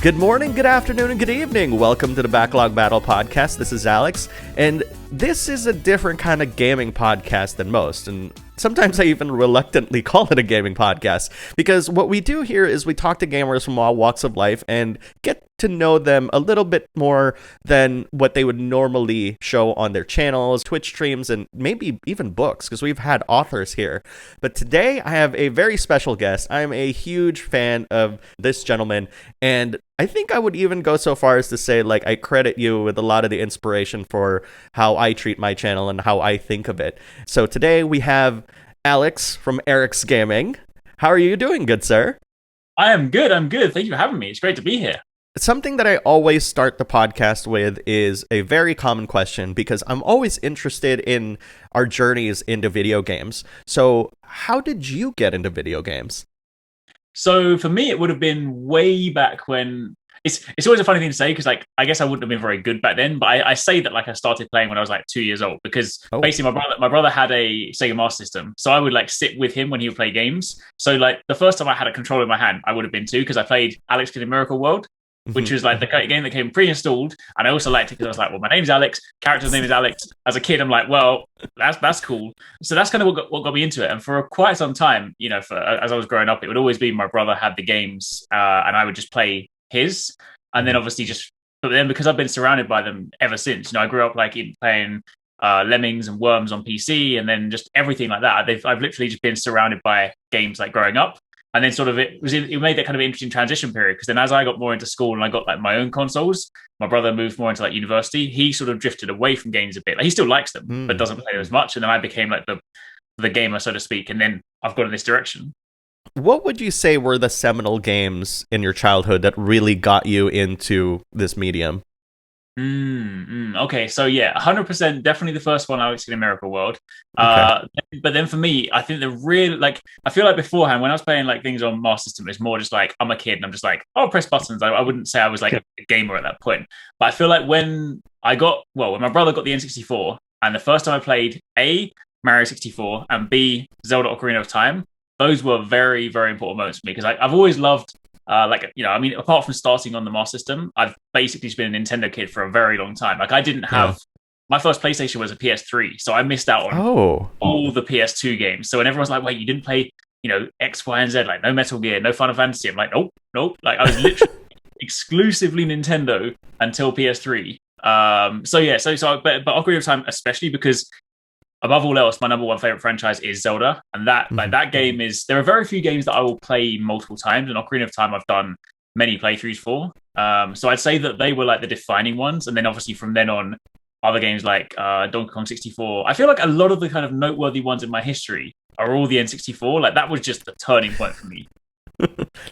Good morning, good afternoon, and good evening. Welcome to the Backlog Battle Podcast. This is Alex, and this is a different kind of gaming podcast than most, and sometimes I even reluctantly call it a gaming podcast, because what we do here is we talk to gamers from all walks of life and get to know them a little bit more than what they would normally show on their channels, Twitch streams, and maybe even books, because we've had authors here. But today I have a very special guest. I'm a huge fan of this gentleman, and I think I would even go so far as to say, like, I credit you with a lot of the inspiration for how I treat my channel and how I think of it. So today we have Alex from Eric's Gaming. How are you doing, good sir? I am good. Thank you for having me. It's great to be here. Something that I always start the podcast with is a very common question, because I'm always interested in our journeys into video games. So how did you get into video games? So for me, it would have been way back when it's always a funny thing to say, because like I guess I wouldn't have been very good back then, but I say that like I started playing when I was like 2 years old, because basically my brother had a Sega Master System, so I would like sit with him when he would play games. So like the first time I had a controller in my hand, I would have been 2, because I played Alex Kidd in Miracle World, which was like the game that came pre-installed, and I also liked it because I was like, well, my name's Alex, character's name is Alex. As a kid, I'm like, well, that's cool. So that's kind of what got me into it. And for quite some time, you know, as I was growing up, it would always be my brother had the games, and I would just play his. And then obviously but then because I've been surrounded by them ever since, you know, I grew up like playing Lemmings and Worms on PC, and then just everything like that. I've literally just been surrounded by games like growing up. And then sort of it made that kind of interesting transition period, because then as I got more into school and I got like my own consoles, my brother moved more into like university. He sort of drifted away from games a bit. Like he still likes them, but doesn't play them as much. And then I became like the gamer, so to speak. And then I've gone in this direction. What would you say were the seminal games in your childhood that really got you into this medium? Okay, so yeah, 100% definitely the first one, Alex Kidd in Miracle World. Okay. But then for me, I think I feel like beforehand when I was playing like things on Master System, it's more just like I'm a kid and I'm just like, oh, press buttons. I wouldn't say I was like a gamer at that point. But I feel like when my brother got the N64, and the first time I played A, Mario 64, and B, Zelda Ocarina of Time, those were very, very important moments for me, because I've always loved apart from starting on the Master System, I've basically just been a Nintendo kid for a very long time. Like I didn't have my first PlayStation was a PS3, so I missed out on all the PS2 games. So when everyone's like, "Wait, you didn't play, you know, X, Y, and Z, like no Metal Gear, no Final Fantasy," I'm like, "Nope." Like I was literally exclusively Nintendo until PS3. But Ocarina of Time, especially because above all else, my number one favorite franchise is Zelda, and that game is. There are very few games that I will play multiple times, and Ocarina of Time I've done many playthroughs for. So I'd say that they were like the defining ones, and then obviously from then on, other games like Donkey Kong 64. I feel like a lot of the kind of noteworthy ones in my history are all the N64. Like that was just the turning point for me.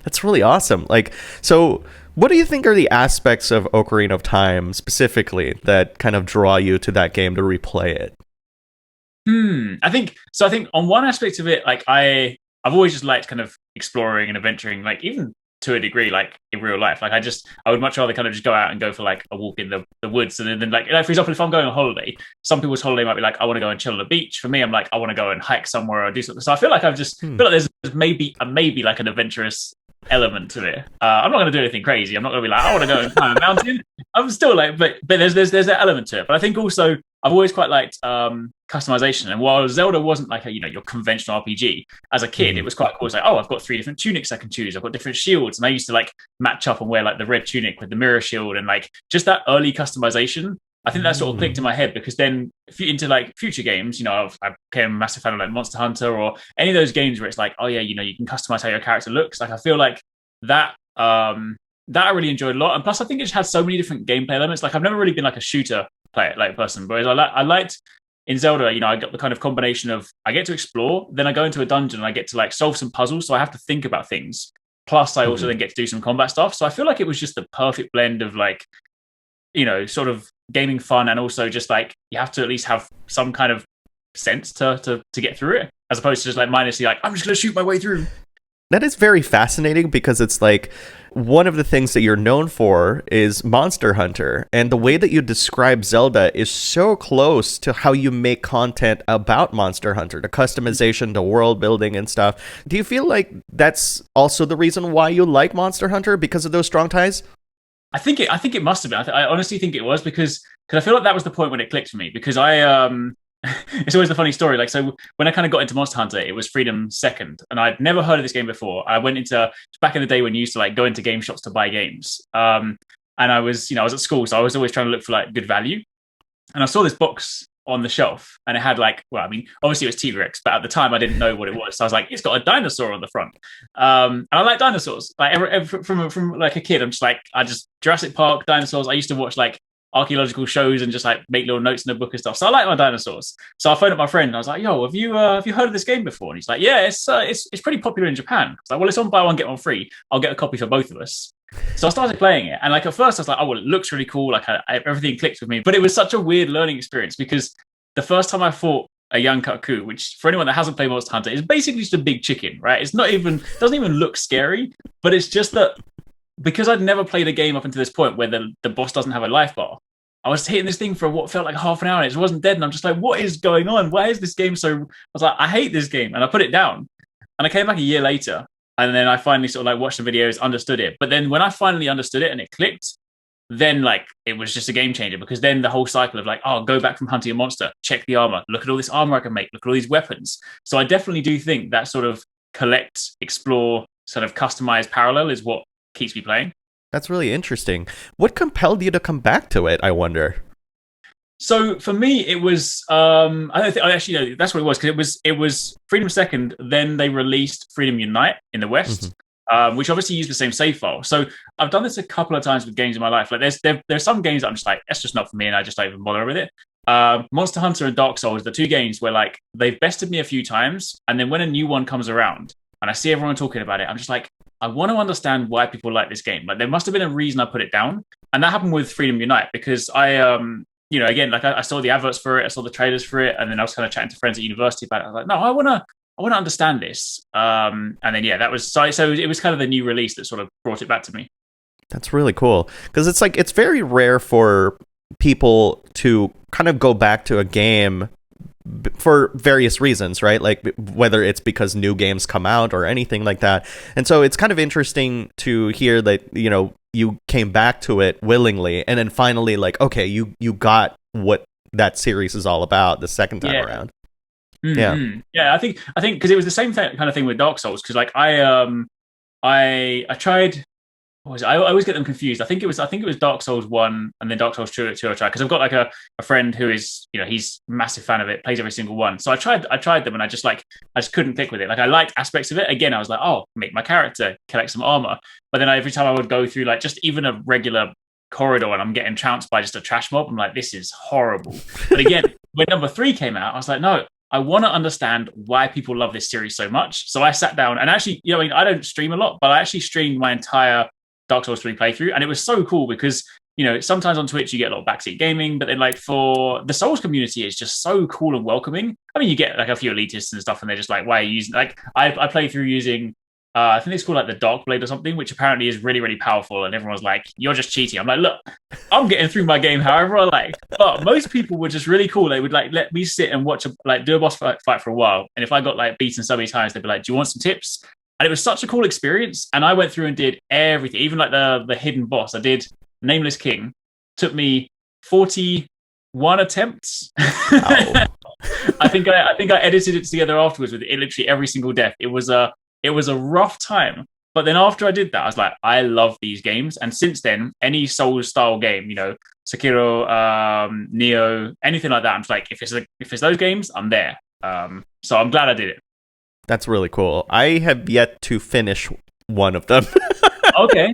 That's really awesome. Like, so what do you think are the aspects of Ocarina of Time specifically that kind of draw you to that game to replay it? I think on one aspect of it, like I've always just liked kind of exploring and adventuring, like even to a degree, like in real life. Like I would much rather kind of just go out and go for like a walk in the woods, and then like, for example, if I'm going on holiday, some people's holiday might be like, I want to go and chill on the beach. For me, I'm like, I want to go and hike somewhere or do something. So I feel like feel like there's maybe like an adventurous element to it. I'm not going to do anything crazy. I'm not going to be like, I want to go and climb a mountain. I'm still like, but there's that element to it. But I think also I've always quite liked customization. And while Zelda wasn't like your conventional RPG, as a kid, it was quite cool. It's like, oh, I've got 3 different tunics I can choose. I've got different shields, and I used to like match up and wear like the red tunic with the mirror shield, and like just that early customization. I think that sort of clicked in my head, because then if you into like future games, you know, I became a massive fan of like Monster Hunter or any of those games where it's like, oh yeah, you know, you can customize how your character looks. Like I feel like that I really enjoyed a lot, and plus I think it just had so many different gameplay elements. Like I've never really been like a shooter person, whereas I liked in Zelda, you know, I got the kind of combination of I get to explore, then I go into a dungeon and I get to like solve some puzzles, so I have to think about things. Plus I also then get to do some combat stuff. So I feel like it was just the perfect blend of like, you know, sort of gaming fun, and also just like you have to at least have some kind of sense to get through it, as opposed to just like mindlessly like, I'm just gonna shoot my way through. That is very fascinating, because it's like one of the things that you're known for is Monster Hunter, and the way that you describe Zelda is so close to how you make content about Monster Hunter, the customization, the world building and stuff. Do you feel like that's also the reason why you like Monster Hunter, because of those strong ties? I think it must have been. I honestly think it was because I feel like that was the point when it clicked for me. Because it's always the funny story. Like, so when I kind of got into Monster Hunter, it was Freedom Second, and I'd never heard of this game before. I went into back in the day when you used to like go into game shops to buy games. And I was, I was at school, so I was always trying to look for like good value. And I saw this box on the shelf, and it had like, well, I mean, obviously it was T-Rex, but at the time I didn't know what it was. So I was like, it's got a dinosaur on the front. And I like dinosaurs. Like from like a kid, I'm just like, Jurassic Park, dinosaurs. I used to watch like archaeological shows and just like make little notes in the book and stuff. So I like my dinosaurs. So I phoned up my friend and I was like, yo, have you heard of this game before? And he's like, yeah, it's pretty popular in Japan. I was like, well, it's on buy one, get one free. I'll get a copy for both of us. So I started playing it, and like at first I was like, oh well, it looks really cool, like everything clicked with me. But it was such a weird learning experience because the first time I fought a Yankaku, which for anyone that hasn't played Monster Hunter, is basically just a big chicken, right? It's not even, doesn't even look scary, but it's just that because I'd never played a game up until this point where the boss doesn't have a life bar, I was hitting this thing for what felt like half an hour and it wasn't dead, and I'm just like, what is going on? Why is this game so? I was like, I hate this game, and I put it down, and I came back a year later. And then I finally sort of like watched the videos, understood it. But then when I finally understood it and it clicked, then like it was just a game changer, because then the whole cycle of like, oh, go back from hunting a monster, check the armor, look at all this armor I can make, look at all these weapons. So I definitely do think that sort of collect, explore, sort of customize parallel is what keeps me playing. That's really interesting. What compelled you to come back to it, I wonder? So for me, it was I actually know that's what it was, because it was Freedom Second. Then they released Freedom Unite in the West, which obviously used the same save file. So I've done this a couple of times with games in my life. Like there's some games that I'm just like, that's just not for me, and I just don't even bother with it. Monster Hunter and Dark Souls, the two games where like they've bested me a few times, and then when a new one comes around and I see everyone talking about it, I'm just like, I want to understand why people like this game. Like there must have been a reason I put it down, and that happened with Freedom Unite because again, like I saw the adverts for it, I saw the trailers for it, and then I was kind of chatting to friends at university about it. I was like, no, I want to understand this. And then that was so it was kind of the new release that sort of brought it back to me. That's really cool, because it's like it's very rare for people to kind of go back to a game for various reasons, right? Like whether it's because new games come out or anything like that. And so it's kind of interesting to hear that you came back to it willingly, and then finally, like, okay, you got what that series is all about the second time around. Mm-hmm. Yeah, I think because it was the same kind of thing with Dark Souls, because like I tried. What was it? I always get them confused. I think it was Dark Souls 1 and then Dark Souls 2 I tried, because I've got like a friend who is he's a massive fan of it, plays every single one. So I tried them, and I just couldn't click with it. Like I liked aspects of it. Again, I was like, oh, make my character, collect some armor. But then every time I would go through like just even a regular corridor and I'm getting trounced by just a trash mob, I'm like, this is horrible. But again, when number 3 came out, I was like, no, I want to understand why people love this series so much. So I sat down and actually, I don't stream a lot, but I actually streamed my entire Dark Souls 3 playthrough, and it was so cool because sometimes on Twitch you get a lot of backseat gaming, but then like for the Souls community, it's just so cool and welcoming. I mean, you get like a few elitists and stuff, and they're just like, why are you using, like I play through using I think it's called like the Dark Blade or something, which apparently is really, really powerful, and everyone's like, you're just cheating. I'm like, look, I'm getting through my game however I like. But most people were just really cool. They would like let me sit and watch do a boss fight for a while, and if I got like beaten so many times, they'd be like, do you want some tips? And it was such a cool experience. And I went through and did everything, even like the hidden boss. I did Nameless King. Took me 41 attempts. Oh. I think I edited it together afterwards with literally every single death. It was a rough time. But then after I did that, I was like, I love these games. And since then, any Souls style game, Sekiro, Nioh, anything like that, I'm just like, if it's those games, I'm there. So I'm glad I did it. That's really cool. I have yet to finish one of them. Okay.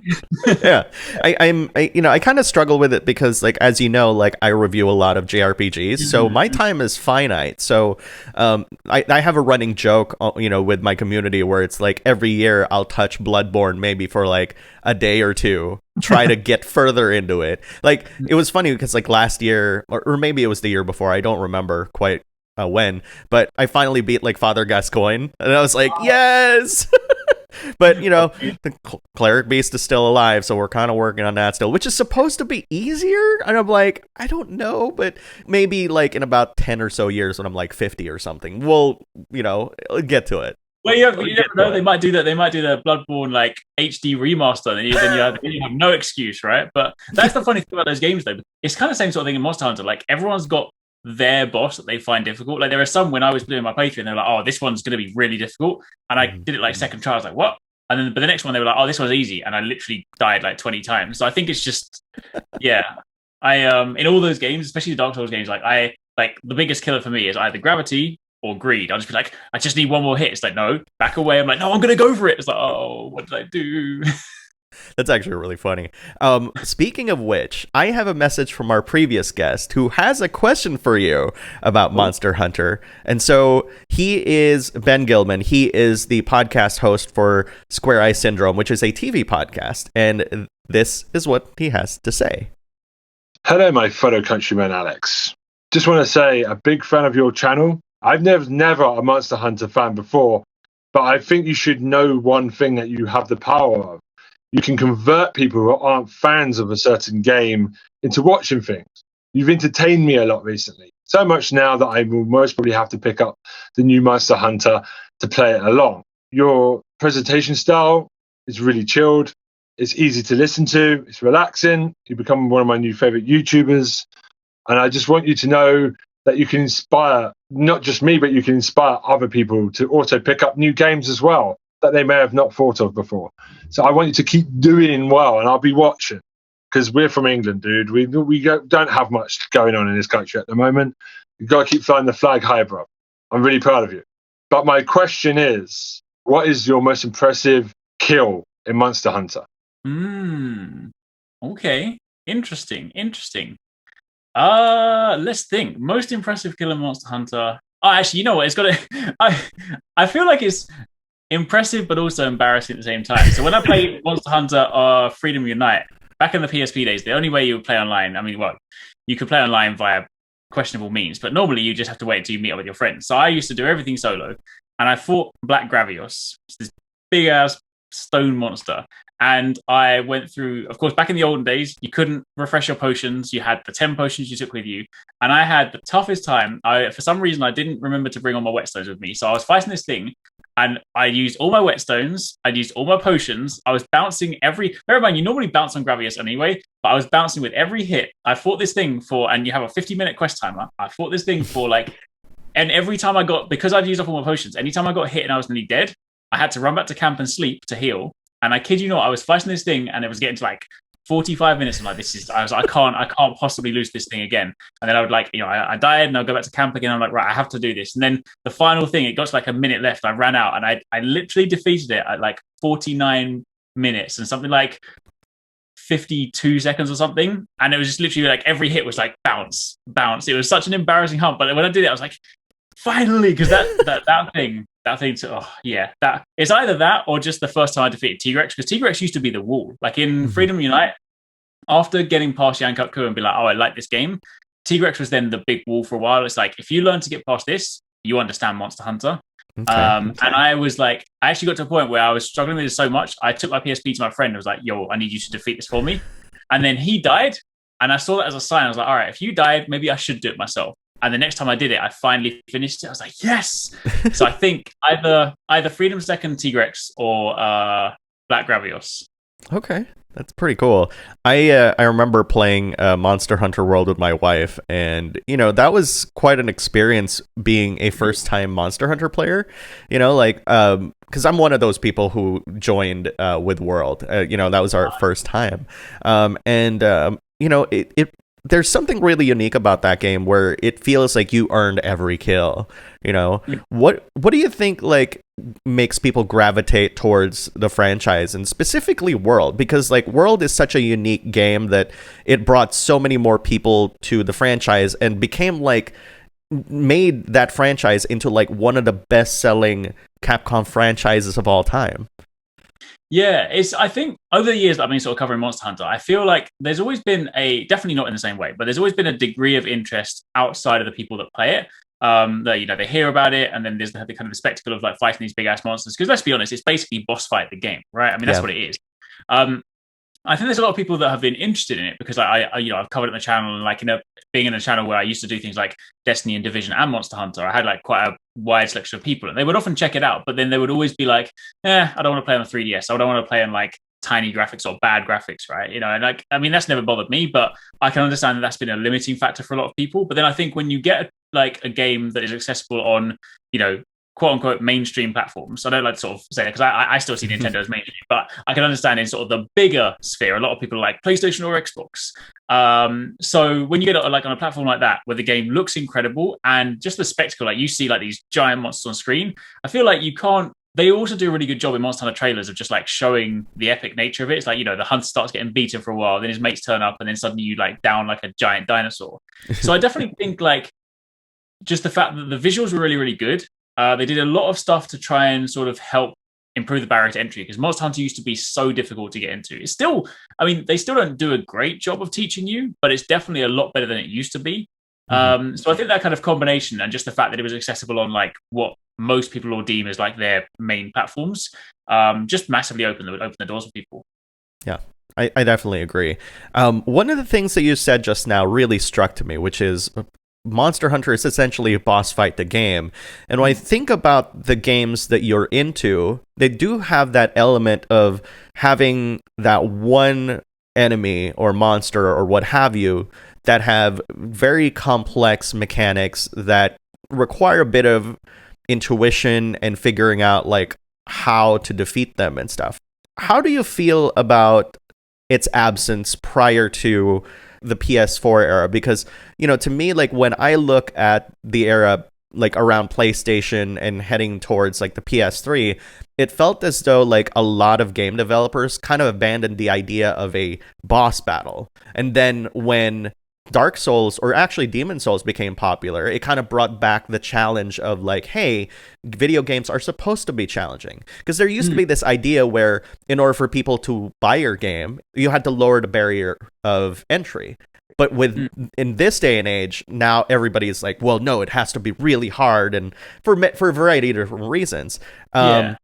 Yeah. I kind of struggle with it because, like, as you know, like I review a lot of JRPGs, so my time is finite. So I have a running joke, with my community where it's like every year I'll touch Bloodborne maybe for like a day or two, try to get further into it. Like, it was funny because like last year, or maybe it was the year before, I don't remember quite when, but I finally beat like Father Gascoigne, and I was like, yes. But the cleric beast is still alive, so we're kind of working on that still, which is supposed to be easier. And I'm like, I don't know, but maybe like in about 10 or so years when I'm like 50 or something, we'll get to it. Well, you never know. They might do that. They might do the Bloodborne like HD remaster, and then you have no excuse, right? But that's the funny thing about those games, though. It's kind of the same sort of thing in Monster Hunter. Like everyone's got their boss that they find difficult. Like there are some when I was doing my playthrough, and they're like, "Oh, this one's going to be really difficult," and I did it like second try. I was like, "What?" And then, but the next one they were like, "Oh, this one's easy," and I literally died like 20 times. So I think it's just, yeah. I in all those games, especially the Dark Souls games, like the biggest killer for me is either gravity or greed. I'll just be like, I just need one more hit. It's like, no, back away. I'm like, no, I'm gonna go for it. It's like, oh, what did I do? That's actually really funny. Speaking of which, I have a message from our previous guest who has a question for you about Monster Hunter. And so he is Ben Gilman. He is the podcast host for Square Eye Syndrome, which is a TV podcast. And this is what he has to say. Hello, my fellow countryman, Alex. Just want to say, a big fan of your channel. I've never a Monster Hunter fan before, but I think you should know one thing that you have the power of. You can convert people who aren't fans of a certain game into watching things. You've entertained me a lot recently. So much now that I will most probably have to pick up the new Monster Hunter to play it along. Your presentation style is really chilled. It's easy to listen to. It's relaxing. You become one of my new favorite YouTubers. And I just want you to know that you can inspire not just me, but you can inspire other people to also pick up new games as well that they may have not thought of before. So I want you to keep doing well, and I'll be watching, because we're from England, dude. We don't have much going on in this country at the moment. You've got to keep flying the flag high, bro. I'm really proud of you. But my question is, what is your most impressive kill in Monster Hunter? Okay. Interesting. Let's think. Most impressive kill in Monster Hunter. Oh, actually, you know what? It's got to. I feel like it's impressive, but also embarrassing at the same time. So when I played Monster Hunter Freedom Unite back in the PSP days, the only way you would play online, I mean, well, you could play online via questionable means, but normally you just have to wait until you meet up with your friends. So I used to do everything solo, and I fought Black Gravios, this big ass stone monster. And I went through, of course, back in the olden days, you couldn't refresh your potions. You had the 10 potions you took with you. And I had the toughest time. For some reason, I didn't remember to bring all my whetstones with me. So I was fighting this thing, and I used all my whetstones. I used all my potions. I was bouncing bear in mind, you normally bounce on Gravius anyway, but I was bouncing with every hit. I fought this thing and you have a 50-minute quest timer. I fought this thing and every time because I'd used up all my potions, anytime I got hit and I was nearly dead, I had to run back to camp and sleep to heal. And I kid you not, I was fighting this thing, and it was getting to like 45 minutes. I'm like, I can't possibly lose this thing again. And then I would I died, and I'll go back to camp again. I'm like, right, I have to do this. And then the final thing, it got to like a minute left. I ran out, and I literally defeated it at like 49 minutes and something like 52 seconds or something. And it was just literally like every hit was like bounce. It was such an embarrassing hump. But when I did it, I was like, finally, because that thing. That it's either that or just the first time I defeated Tigrex, because Tigrex used to be the wall. Like in Freedom Unite, after getting past Yankupku and be like, oh, I like this game, Tigrex was then the big wall for a while. It's like, if you learn to get past this, you understand Monster Hunter. Okay. And I was like, I actually got to a point where I was struggling with it so much, I took my PSP to my friend and was like, yo, I need you to defeat this for me. And then he died, and I saw that as a sign. I was like, all right, if you died, maybe I should do it myself. And the next time I did it, I finally finished it. I was like, yes. So I think either Freedom Second Tigrex or Black Gravios. Okay, that's pretty cool. I remember playing Monster Hunter World with my wife, and that was quite an experience being a first time Monster Hunter player. Because I'm one of those people who joined with World. That was our first time, it there's something really unique about that game where it feels like you earned every kill. What do you think makes people gravitate towards the franchise, and specifically World? Because World is such a unique game that it brought so many more people to the franchise and became made that franchise into one of the best-selling Capcom franchises of all time. Yeah, I think over the years that I've been sort of covering Monster Hunter, I feel like there's always been definitely not in the same way, but there's always been a degree of interest outside of the people that play it. They hear about it, and then there's the kind of the spectacle of fighting these big ass monsters. Because let's be honest, it's basically boss fight the game, right? I mean, that's what it is. I think there's a lot of people that have been interested in it because I've covered it on the channel, and like being in a channel where I used to do things like Destiny and Division and Monster Hunter, I had like quite a wide selection of people, and they would often check it out, but then they would always be like, I don't want to play on 3DS. I don't want to play on like tiny graphics or bad graphics, right? And like, I mean, that's never bothered me, but I can understand that that's been a limiting factor for a lot of people. But then I think when you get like a game that is accessible on, quote unquote mainstream platforms. I don't like to sort of say that because I still see Nintendo as mainstream, but I can understand in sort of the bigger sphere, a lot of people are like PlayStation or Xbox. So when you get like on a platform like that, where the game looks incredible and just the spectacle, like you see like these giant monsters on screen, I feel like you can't. They also do a really good job in Monster Hunter trailers of just like showing the epic nature of it. It's like, the hunter starts getting beaten for a while, then his mates turn up, and then suddenly you like down like a giant dinosaur. So I definitely think like just the fact that the visuals were really, really good. They did a lot of stuff to try and sort of help improve the barrier to entry, because Monster Hunter used to be so difficult to get into. It's still, I mean, they still don't do a great job of teaching you, but it's definitely a lot better than it used to be. So I think that kind of combination, and just the fact that it was accessible on like what most people will deem as like their main platforms, just massively opened the doors for people. Yeah, I definitely agree. One of the things that you said just now really struck to me, which is Monster Hunter is essentially a boss fight the game. And when I think about the games that you're into, they do have that element of having that one enemy or monster or what have you that have very complex mechanics that require a bit of intuition and figuring out like how to defeat them and stuff. How do you feel about its absence prior to the PS4 era? Because, to me, like when I look at the era like around PlayStation and heading towards like the PS3, it felt as though like a lot of game developers kind of abandoned the idea of a boss battle. And then when Dark Souls, or actually Demon Souls, became popular, it kind of brought back the challenge of like, hey, video games are supposed to be challenging. Because there used to be this idea where in order for people to buy your game, you had to lower the barrier of entry. But in this day and age, now everybody's like, well, no, it has to be really hard, and for a variety of different reasons. How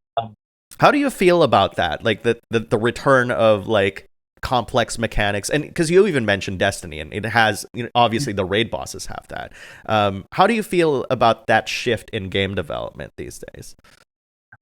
do you feel about that? Like the return of like complex mechanics, and because you even mentioned Destiny, and it has obviously the raid bosses have that. How do you feel about that shift in game development these days?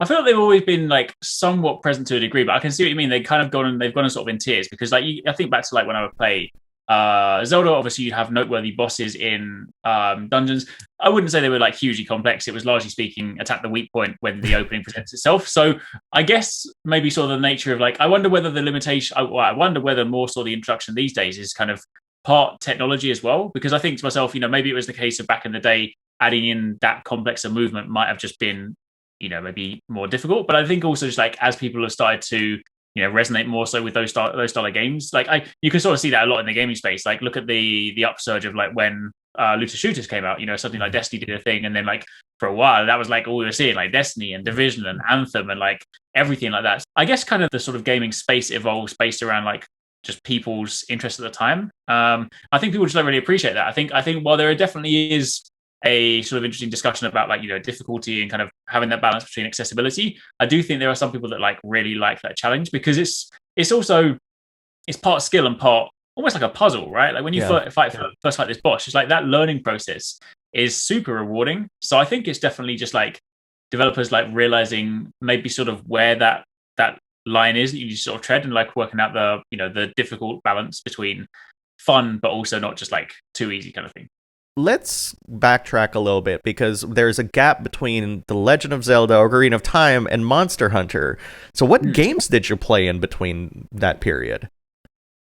I feel like they've always been like somewhat present to a degree, but I can see what you mean. They've gone sort of in tiers, because like I think back to like when I would play Zelda, obviously you'd have noteworthy bosses in dungeons. I wouldn't say they were like hugely complex. It was largely speaking attack the weak point when the opening presents itself. So I guess maybe sort of the nature of like, I wonder whether the limitation, I wonder whether more so the introduction these days is kind of part technology as well, because I think to myself, maybe it was the case of back in the day, adding in that complex a movement might have just been, maybe more difficult. But I think also just like as people have started to resonate more so with those style of games. Like you can sort of see that a lot in the gaming space. Like look at the upsurge of like when looter shooters came out, something like Destiny did a thing, and then like for a while that was like all we were seeing, like Destiny and Division and Anthem and like everything like that. I guess kind of the sort of gaming space evolves based around like just people's interest at the time. I think people just don't really appreciate that. I think while there definitely is a sort of interesting discussion about like difficulty and kind of having that balance between accessibility, I do think there are some people that like really like that challenge, because it's part skill and part almost like a puzzle, right? Like when you first fight this boss, it's like that learning process is super rewarding. So I think it's definitely just like developers like realizing maybe sort of where that line is that you just sort of tread, and like working out the difficult balance between fun but also not just like too easy kind of thing. Let's backtrack a little bit, because there's a gap between The Legend of Zelda, Ocarina of Time, and Monster Hunter. So what games did you play in between that period?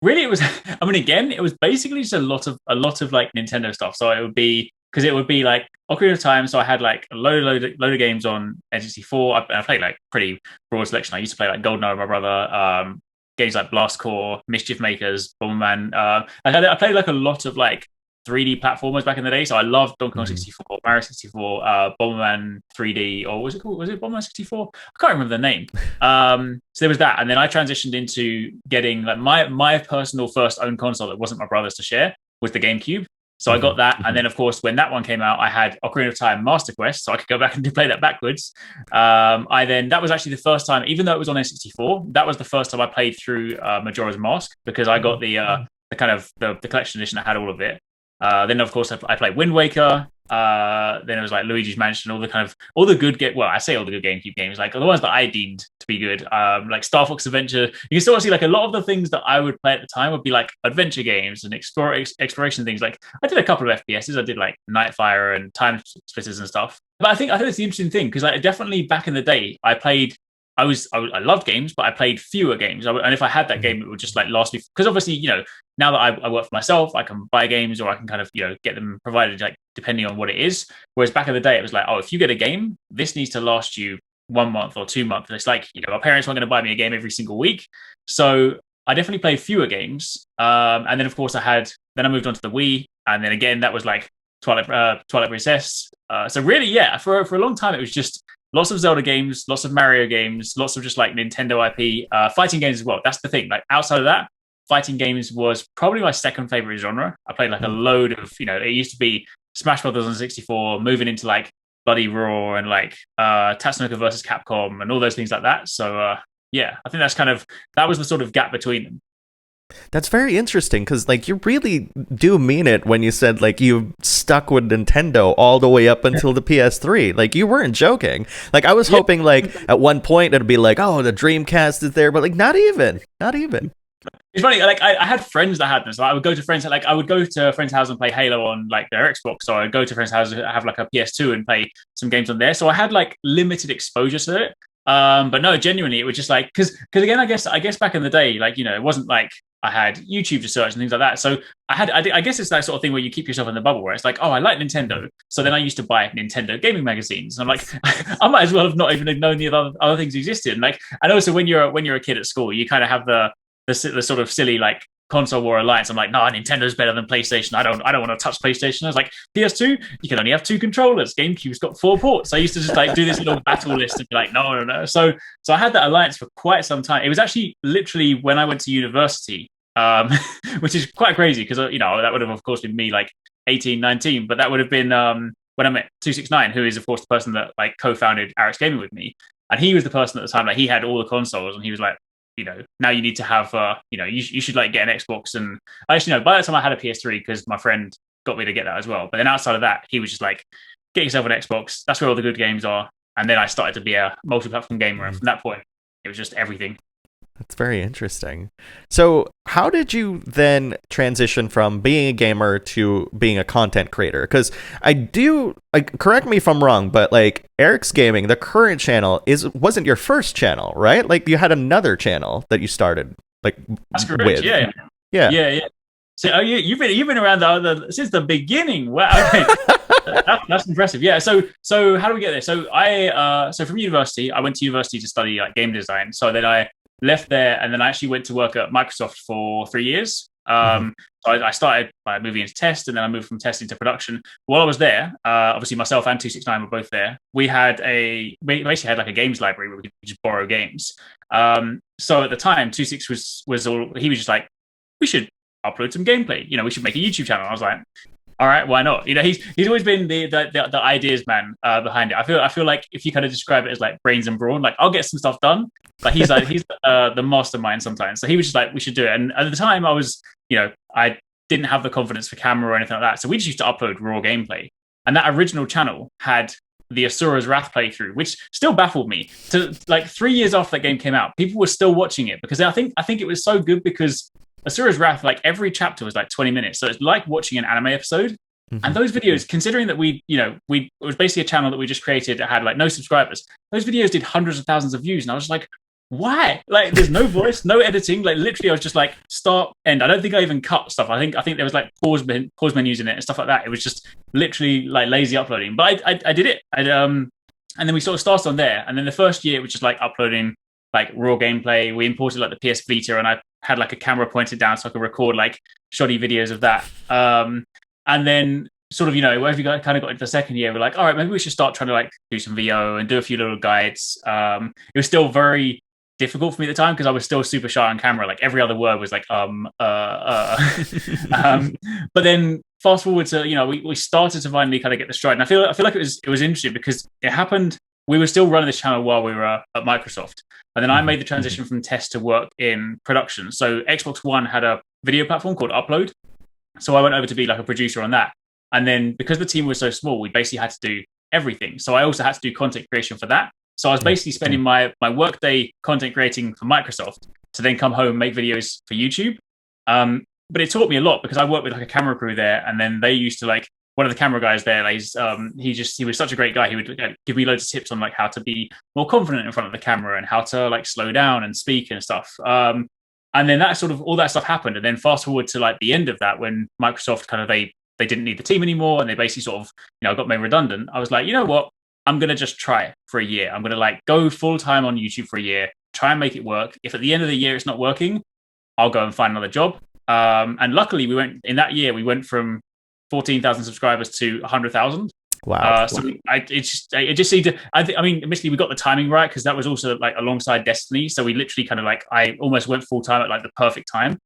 Really, it was, I mean, again, it was basically just a lot of like Nintendo stuff. So it would be like Ocarina of Time. So I had like a load of games on N64. I played like pretty broad selection. I used to play like GoldenEye with my brother, games like Blast Corps, Mischief Makers, Bomberman. I played like a lot of like 3D platformers back in the day. So I loved Donkey Kong 64, Mario 64, Bomberman 3D, or was it Bomberman 64? I can't remember the name. So there was that. And then I transitioned into getting like my personal first own console that wasn't my brother's to share was the GameCube. So I got that, and then of course when that one came out, I had Ocarina of Time Master Quest, so I could go back and play that backwards. That was actually the first time, even though it was on N64, that was the first time I played through Majora's Mask, because I got the kind of the collection edition that had all of it. Then of course I played Wind Waker. Then it was like Luigi's Mansion, all the good I say all the good GameCube games, like the ones that I deemed to be good, like Star Fox Adventure. You can sort of see like a lot of the things that I would play at the time would be like adventure games and exploration things. Like I did a couple of FPSs, I did like Nightfire and Time Splitters and stuff. But I think it's the interesting thing, because like definitely back in the day, I loved games, but I played fewer games. And if I had that game, it would just like last me, because obviously, now that I work for myself, I can buy games, or I can kind of, get them provided, like depending on what it is. Whereas back in the day, it was like, oh, if you get a game, this needs to last you 1 month or 2 months. And it's like, my parents weren't going to buy me a game every single week. So I definitely played fewer games. And then of course I moved on to the Wii. And then again, that was like Twilight Princess. So really, yeah, for a long time, it was just lots of Zelda games, lots of Mario games, lots of just like Nintendo IP, fighting games as well. That's the thing. Like outside of that, fighting games was probably my second favorite genre. I played like a load of, it used to be Smash Brothers on 64, moving into like Bloody Roar and like Tatsunoko versus Capcom and all those things like that. So yeah, I think that was the sort of gap between them. That's very interesting, because like you really do mean it when you said like you stuck with Nintendo all the way up until the PS3. Like you weren't joking. Like I was hoping like at one point it'd be like, oh, the Dreamcast is there, but like not even. It's funny, like I had friends that had them, so I would go to friends' house and play Halo on like their Xbox, or I'd go to friends' house and have like a PS2 and play some games on there. So I had like limited exposure to it. But no, genuinely, it was just like because again, I guess back in the day, like it wasn't like I had YouTube to search and things like that. So I guess it's that sort of thing where you keep yourself in the bubble, where it's like, oh, I like Nintendo. So then I used to buy Nintendo gaming magazines. And I'm like, I might as well have not even known the other things existed. And also when you're a kid at school, you kind of have the sort of silly like console war alliance. I'm like, no, Nintendo's better than PlayStation. I don't want to touch PlayStation. I was like, PS2, you can only have 2 controllers. GameCube's got 4 ports. I used to just like do this little battle list and be like, no. So I had that alliance for quite some time. It was actually literally when I went to university, which is quite crazy because that would have of course been me like 18, 19, but that would have been when I met 269, who is of course the person that like co-founded Arex Gaming with me, and he was the person at the time, like he had all the consoles, and he was like, now you need to have you should like get an Xbox. And actually by that time I had a PS3 because my friend got me to get that as well. But then outside of that, he was just like, get yourself an Xbox, that's where all the good games are. And then I started to be a multi-platform gamer, and from that point it was just everything. That's very interesting. So how did you then transition from being a gamer to being a content creator? Because correct me if I'm wrong, but like Arex Gaming, the current channel wasn't your first channel, right? Like you had another channel that you started like that's correct. with. Yeah. So you've been around since the beginning. Wow, okay. That's impressive. Yeah. So how do we get there? So so from university, I went to university to study like game design. So then I left there, and then I actually went to work at Microsoft for 3 years. So I started by moving into test, and then I moved from testing to production. While I was there, obviously myself and 269 were both there. We basically had like a games library where we could just borrow games. So at the time, 26 he was just like, we should upload some gameplay. We should make a YouTube channel. I was like, all right, why not? He's always been the ideas man behind it. I feel like if you kind of describe it as like brains and brawn, like I'll get some stuff done, but he's the mastermind sometimes. So he was just like, we should do it. And at the time, I was I didn't have the confidence for camera or anything like that, so we just used to upload raw gameplay. And that original channel had the Asura's Wrath playthrough, which still baffled me. To like 3 years after that game came out, people were still watching it because I think it was so good because Asura's Wrath, like every chapter was like 20 minutes. So it's like watching an anime episode. And those videos, considering that it was basically a channel that we just created that had like no subscribers, those videos did hundreds of thousands of views. And I was just like, why? Like there's no voice, no editing. Like literally I was just like start, end. I don't think I even cut stuff. I think there was like pause menus in it and stuff like that. It was just literally like lazy uploading. But I did it. And then we sort of started on there. And then the first year was just like uploading like raw gameplay. We imported like the PS Vita, and I had like a camera pointed down so I could record like shoddy videos of that. And then sort of, wherever you kind of got into the second year, we're like, all right, maybe we should start trying to like do some VO and do a few little guides. It was still very difficult for me at the time because I was still super shy on camera. Like every other word was like but then fast forward to, you know, we started to finally kind of get the stride, and I feel like it was interesting because it happened. We were still running this channel while we were at Microsoft, and then I made the transition from test to work in production. So Xbox One had a video platform called Upload, so I went over to be like a producer on that. And then because the team was so small, we basically had to do everything. So I also had to do content creation for that. So I was basically spending my workday content creating for Microsoft to then come home and make videos for YouTube. But it taught me a lot because I worked with like a camera crew there, and then they used to like, one of the camera guys there, like, he was such a great guy. He would give me loads of tips on like how to be more confident in front of the camera and how to like slow down and speak and stuff. And then that sort of all that stuff happened. And then fast forward to like the end of that, when Microsoft kind of they didn't need the team anymore, and they basically sort of, you know, got made redundant. I was like, you know what? I'm going to just try it for a year. I'm going to like go full time on YouTube for a year, try and make it work. If at the end of the year it's not working, I'll go and find another job. And luckily we went from 14,000 subscribers to 100,000. Wow. So it just seemed to, I mean, admittedly we got the timing right because that was also like alongside Destiny. So we literally kind of like, I almost went full time at like the perfect time.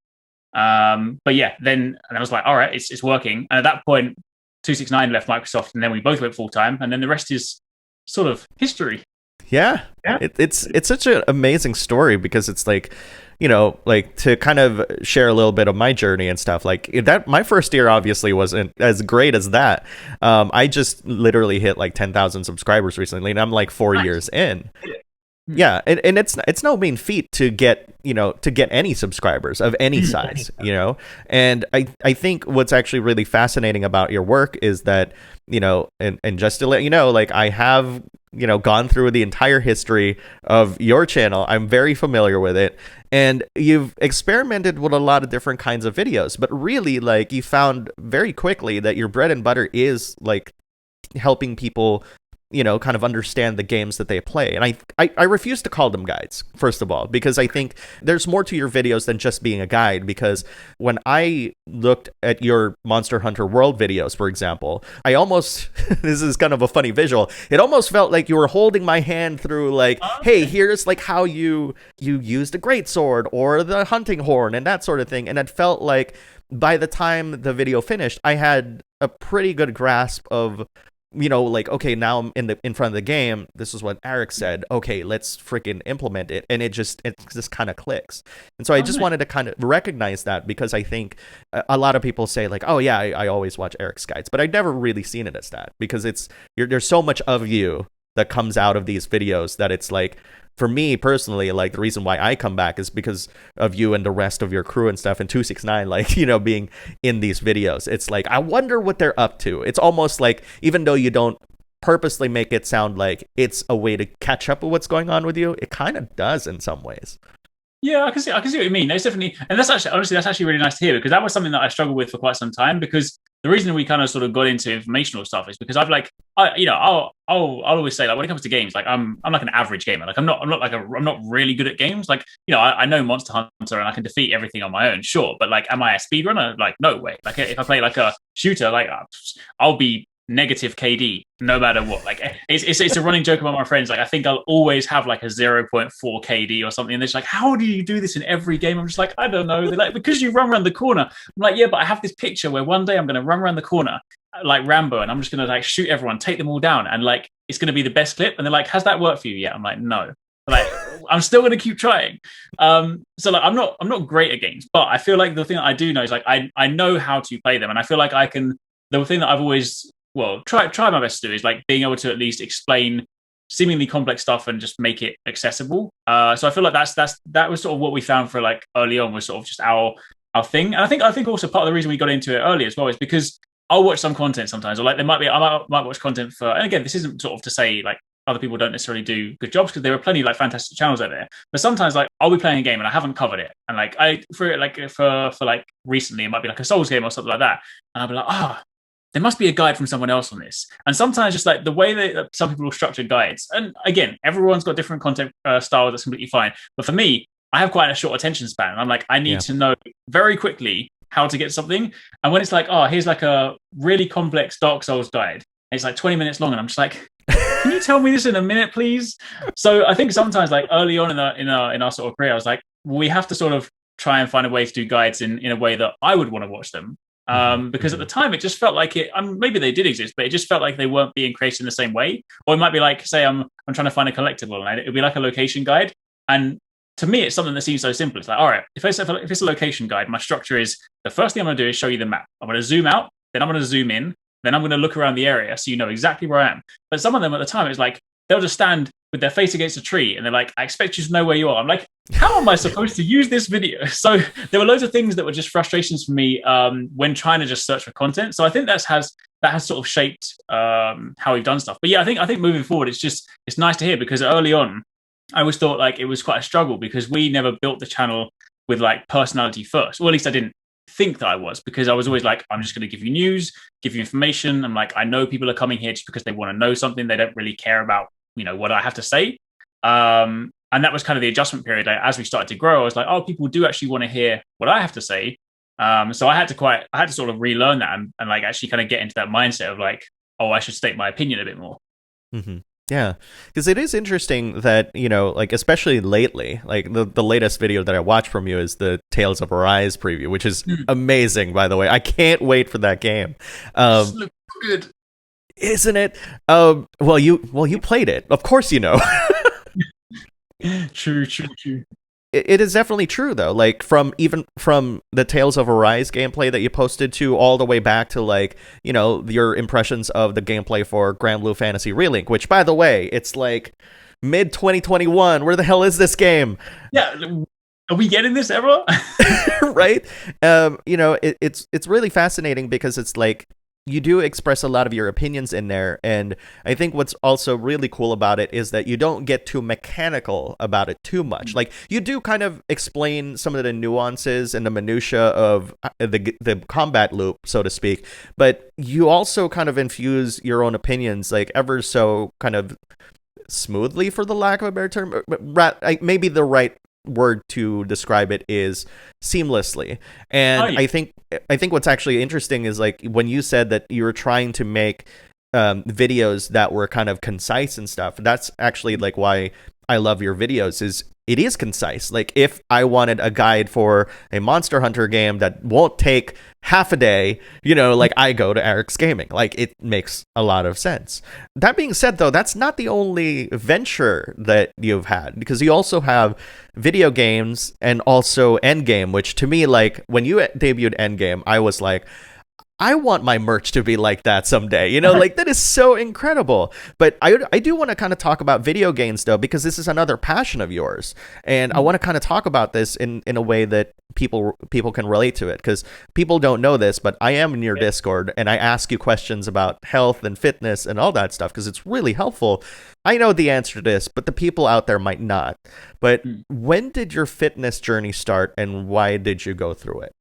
But yeah, then I was like, all right, it's working. And at that point, 269 left Microsoft, and then we both went full time, and then the rest is sort of history. Yeah. It's such an amazing story because it's like, you know, like to kind of share a little bit of my journey and stuff like that. My first year obviously wasn't as great as that. I just literally hit like 10,000 subscribers recently, and I'm like 4 years in. Yeah, and it's no mean feat to get, you know, to get any subscribers of any size, you know. And I think what's actually really fascinating about your work is that, you know, and just to let you know, like I have, you know, gone through the entire history of your channel. I'm very familiar with it, and you've experimented with a lot of different kinds of videos, but really like you found very quickly that your bread and butter is like helping people, you know, kind of understand the games that they play. And I refuse to call them guides, first of all, because I think there's more to your videos than just being a guide. Because when I looked at your Monster Hunter World videos, for example, I almost, this is kind of a funny visual, it almost felt like you were holding my hand through like, hey, here's like how you used a greatsword or the hunting horn and that sort of thing. And it felt like by the time the video finished, I had a pretty good grasp of, you know, like, okay, now I'm in front of the game. This is what Eric said. Okay, let's freaking implement it. And it just kind of clicks. And so I just wanted to kind of recognize that, because I think a lot of people say like, oh yeah, I always watch Eric's guides, but I've never really seen it as that, because there's so much of you that comes out of these videos that it's like, for me personally, like the reason why I come back is because of you and the rest of your crew and stuff, and 269, like, you know, being in these videos. It's like, I wonder what they're up to. It's almost like, even though you don't purposely make it sound like it's a way to catch up with what's going on with you, it kind of does in some ways. Yeah, I can see what you mean. There's definitely, and that's actually really nice to hear, because that was something that I struggled with for quite some time. Because the reason we kind of sort of got into informational stuff is because I'll always say, like, when it comes to games, like I'm like an average gamer. Like I'm not really good at games. Like, you know, I know Monster Hunter and I can defeat everything on my own, sure, but like, am I a speedrunner? Like, no way. Like, if I play like a shooter, like I'll be negative KD no matter what. Like it's a running joke among my friends. Like, I think I'll always have like a 0.4 KD or something, and they're just like, how do you do this in every game? I'm just like, I don't know. They're like, because you run around the corner. I'm like, yeah, but I have this picture where one day I'm going to run around the corner like Rambo, and I'm just going to like shoot everyone, take them all down, and like it's going to be the best clip. And they're like, has that worked for you yet? I'm like, no. Like, I'm still going to keep trying. So like, I'm not great at games, but I feel like the thing that I do know is like I know how to play them, and I feel like I can. The thing that I've always try my best to do is like being able to at least explain seemingly complex stuff and just make it accessible. So I feel like that was sort of what we found for like early on, was sort of just our thing. And I think also part of the reason we got into it early as well is because I'll watch some content sometimes, or like I might watch content for, and again, this isn't sort of to say like other people don't necessarily do good jobs, because there are plenty of like fantastic channels out there. But sometimes like I'll be playing a game and I haven't covered it, and like for recently it might be like a Souls game or something like that, and I'll be like, there must be a guide from someone else on this. And sometimes just like the way that some people will structure guides, and again, everyone's got different content style, that's completely fine. But for me, I have quite a short attention span. And I'm like, I need to know very quickly how to get something. And when it's like, here's like a really complex Dark Souls guide, and it's like 20 minutes long, and I'm just like, can you tell me this in a minute, please? So I think sometimes, like early on in our sort of career, I was like, we have to sort of try and find a way to do guides in a way that I would want to watch them. Because at the time it just felt like it. Maybe they did exist, but it just felt like they weren't being created in the same way. Or it might be like, say, I'm trying to find a collectible, and it'd be like a location guide. And to me, it's something that seems so simple. It's like, all right, if it's a location guide, my structure is the first thing I'm going to do is show you the map. I'm going to zoom out, then I'm going to zoom in, then I'm going to look around the area so you know exactly where I am. But some of them at the time, it's like they'll just stand with their face against a tree and they're like, I expect you to know where you are. I'm like, how am I supposed to use this video? So there were loads of things that were just frustrations for me when trying to just search for content. So I think that has sort of shaped how we've done stuff. But yeah, I think moving forward, it's nice to hear, because early on, I always thought like it was quite a struggle because we never built the channel with like personality first. Or at least I didn't think that I was, because I was always like, I'm just going to give you news, give you information. I'm like, I know people are coming here just because they want to know something. They don't really care about, what I have to say. And that was kind of the adjustment period. Like, as we started to grow, I was like, oh, people do actually want to hear what I have to say. So I had to sort of relearn that and like actually kind of get into that mindset of like, oh, I should state my opinion a bit more. Mm-hmm. Yeah, because it is interesting that, like especially lately, like the latest video that I watched from you is the Tales of Arise preview, which is amazing, by the way. I can't wait for that game. This looks good. Isn't it? Well, you played it. Of course you know. True. It is definitely true, though. Like from the Tales of Arise gameplay that you posted to all the way back to like, your impressions of the gameplay for Granblue Fantasy Relink, which, by the way, it's like mid 2021. Where the hell is this game? Yeah. Are we getting this ever? Right? It's really fascinating because it's like, you do express a lot of your opinions in there, and I think what's also really cool about it is that you don't get too mechanical about it too much. Like, you do kind of explain some of the nuances and the minutia of the combat loop, so to speak, but you also kind of infuse your own opinions, like, ever so kind of smoothly, for the lack of a better term. Maybe the right word to describe it is seamlessly. And I think what's actually interesting is like when you said that you were trying to make videos that were kind of concise and stuff. That's actually like why I love your videos. Is it is concise. Like if I wanted a guide for a Monster Hunter game that won't take half a day, like I go to Eric's Gaming. Like it makes a lot of sense. That being said, though, that's not the only venture that you've had, because you also have video games and also Endgame, which to me, like when you debuted Endgame, I was like, I want my merch to be like that someday, like that is so incredible. But I do want to kind of talk about video games, though, because this is another passion of yours. And I want to kind of talk about this in a way that people can relate to it, because people don't know this, but I am in your Discord and I ask you questions about health and fitness and all that stuff because it's really helpful. I know the answer to this, but the people out there might not. But when did your fitness journey start and why did you go through it?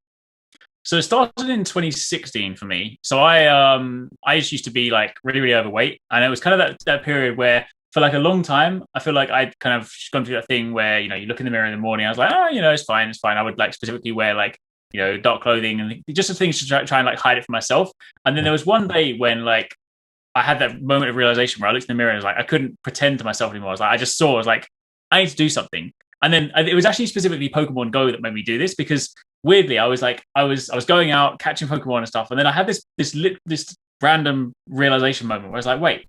So it started in 2016 for me. So I just used to be like really, really overweight. And it was kind of that period where for like a long time, I feel like I'd kind of gone through that thing where, you look in the mirror in the morning. I was like, oh, it's fine. I would like specifically wear like, dark clothing and just the things to try and like hide it from myself. And then there was one day when like I had that moment of realization where I looked in the mirror and was like, I couldn't pretend to myself anymore. I was like, I need to do something. And then it was actually specifically Pokemon Go that made me do this, because weirdly, I was going out catching Pokemon and stuff, and then I had this random realization moment where I was like, wait,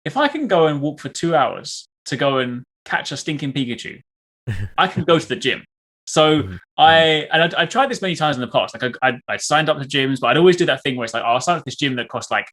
if I can go and walk for 2 hours to go and catch a stinking Pikachu, I can go to the gym. So I tried this many times in the past. Like I signed up to gyms, but I'd always do that thing where it's like, oh, I'll sign up to this gym that costs like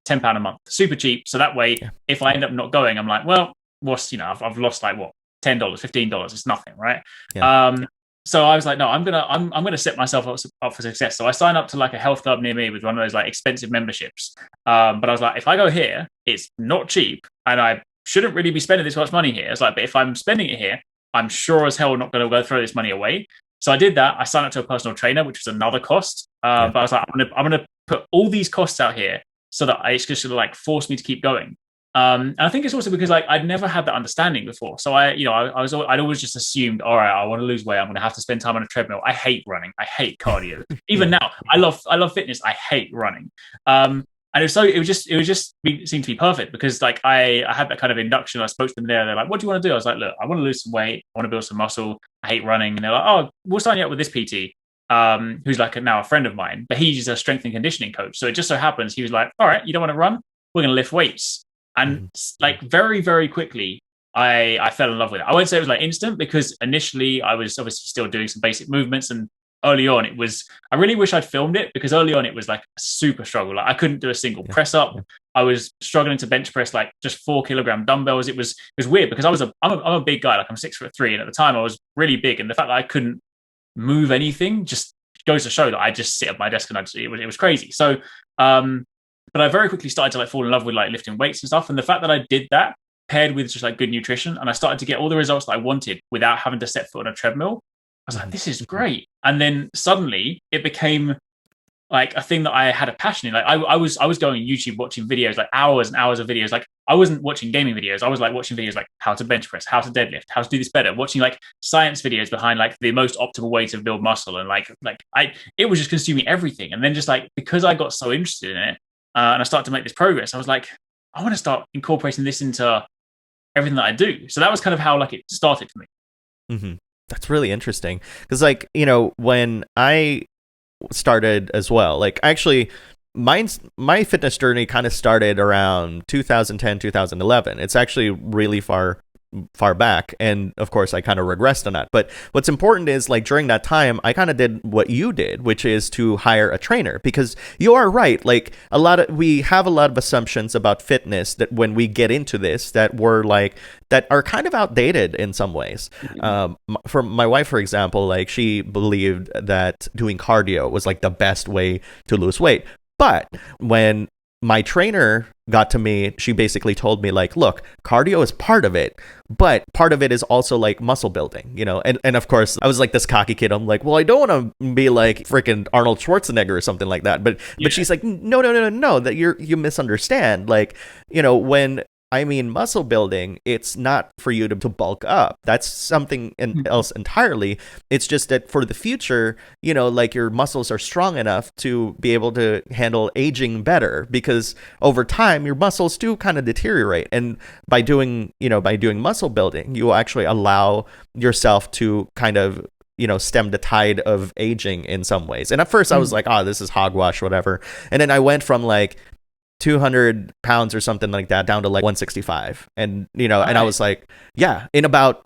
£10 a month, super cheap. So that way, if I end up not going, I'm like, well, I've lost like what, $10, $15. It's nothing, right? Yeah. So I was like, no, I'm gonna set myself up for success. So I signed up to like a health club near me with one of those like expensive memberships. But I was like, if I go here, it's not cheap, and I shouldn't really be spending this much money here. It's like, but if I'm spending it here, I'm sure as hell not going to go throw this money away. So I did that. I signed up to a personal trainer, which was another cost. But I was like, I'm gonna put all these costs out here so that it's just gonna like force me to keep going. And I think it's also because like I'd never had that understanding before. So I'd always just assumed, all right, I want to lose weight, I'm going to have to spend time on a treadmill. I hate running. I hate cardio. Even now, I love fitness. I hate running. And And it was just seemed to be perfect because like I had that kind of induction. I spoke to them there. They're like, "What do you want to do?" I was like, "Look, I want to lose some weight. I want to build some muscle. I hate running." And they're like, "Oh, we'll sign you up with this PT, who's like now a friend of mine, but he's a strength and conditioning coach." So it just so happens he was like, "All right, you don't want to run? We're going to lift weights." And like very, very quickly, I fell in love with it. I won't say it was like instant because initially I was obviously still doing some basic movements, and early on it was, I really wish I'd filmed it because early on it was like a super struggle. Like I couldn't do a single press up. I was struggling to bench press like just 4 kilogram dumbbells. It was weird because I'm a big guy, like I'm 6'3", and at the time I was really big, and the fact that I couldn't move anything just goes to show that I just sit at my desk and it was crazy. So but I very quickly started to like fall in love with like lifting weights and stuff, and the fact that I did that paired with just like good nutrition, and I started to get all the results that I wanted without having to set foot on a treadmill. I was like, this is great. And then suddenly it became like a thing that I had a passion in. Like I was going on YouTube watching videos, like hours and hours of videos. Like I wasn't watching gaming videos. I was like watching videos like how to bench press, how to deadlift, how to do this better, watching like science videos behind like the most optimal way to build muscle. And it was just consuming everything. And then just like, because I got so interested in it and I started to make this progress, I was like, I want to start incorporating this into everything that I do. So that was kind of how like it started for me. Mm-hmm. That's really interesting because, like, you know, when I started as well, like, actually, my fitness journey kind of started around 2010, 2011. It's actually really far back, and of course I kind of regressed on that. But what's important is, like, during that time I kind of did what you did, which is to hire a trainer, because you are right, like we have a lot of assumptions about fitness that when we get into this that are kind of outdated in some ways. For my wife, for example, like, she believed that doing cardio was like the best way to lose weight. But when my trainer got to me, she basically told me, like, look, cardio is part of it, but part of it is also like muscle building, you know? And of course I was like this cocky kid. I'm like, well, I don't want to be like freaking Arnold Schwarzenegger or something like that. But she's like, no, that you misunderstand. Like, you know, when I mean muscle building, it's not for you to bulk up. That's something else entirely. It's just that for the future, you know, like, your muscles are strong enough to be able to handle aging better, because over time your muscles do kind of deteriorate. And by doing muscle building, you will actually allow yourself to kind of, you know, stem the tide of aging in some ways. And at first I was like, oh, this is hogwash, whatever. And then I went from like 200 pounds or something like that down to like 165, and you know, and I was like, yeah, in about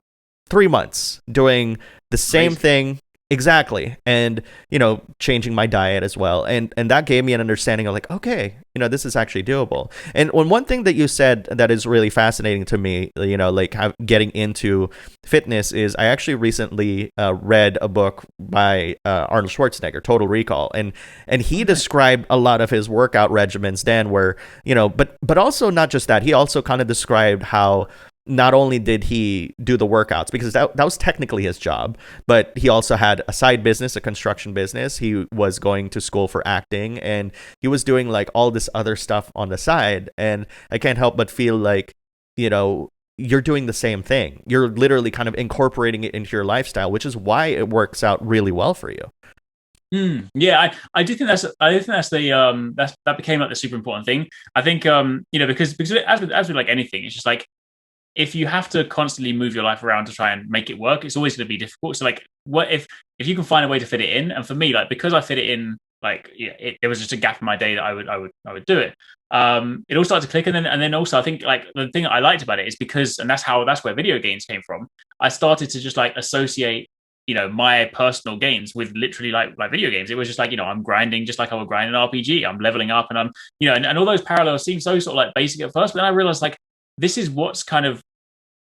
3 months doing the same thing exactly, and you know, changing my diet as well, and that gave me an understanding of like, okay, you know, this is actually doable. And one thing that you said that is really fascinating to me, you know, like getting into fitness, is I actually recently read a book by Arnold Schwarzenegger, Total Recall, and he described a lot of his workout regimens then, where, you know, but also not just that, he also kind of described how not only did he do the workouts, because that was technically his job, but he also had a side business, a construction business. He was going to school for acting, and he was doing like all this other stuff on the side. And I can't help but feel like, you know, you're doing the same thing. You're literally kind of incorporating it into your lifestyle, which is why it works out really well for you. Yeah, I do think that's that became like the super important thing. I think you know, because as with like anything, it's just like, if you have to constantly move your life around to try and make it work, it's always going to be difficult. So like, what if you can find a way to fit it in? And for me, like, because I fit it in, like, yeah, it was just a gap in my day that I would do it. It all started to click, and then also I think like the thing that I liked about it is because, and that's where video games came from. I started to just like associate, you know, my personal gains with literally like video games. It was just like, you know, I'm grinding just like I would grind an RPG. I'm leveling up, and I'm, you know, and all those parallels seem so sort of like basic at first, but then I realized like, this is what's kind of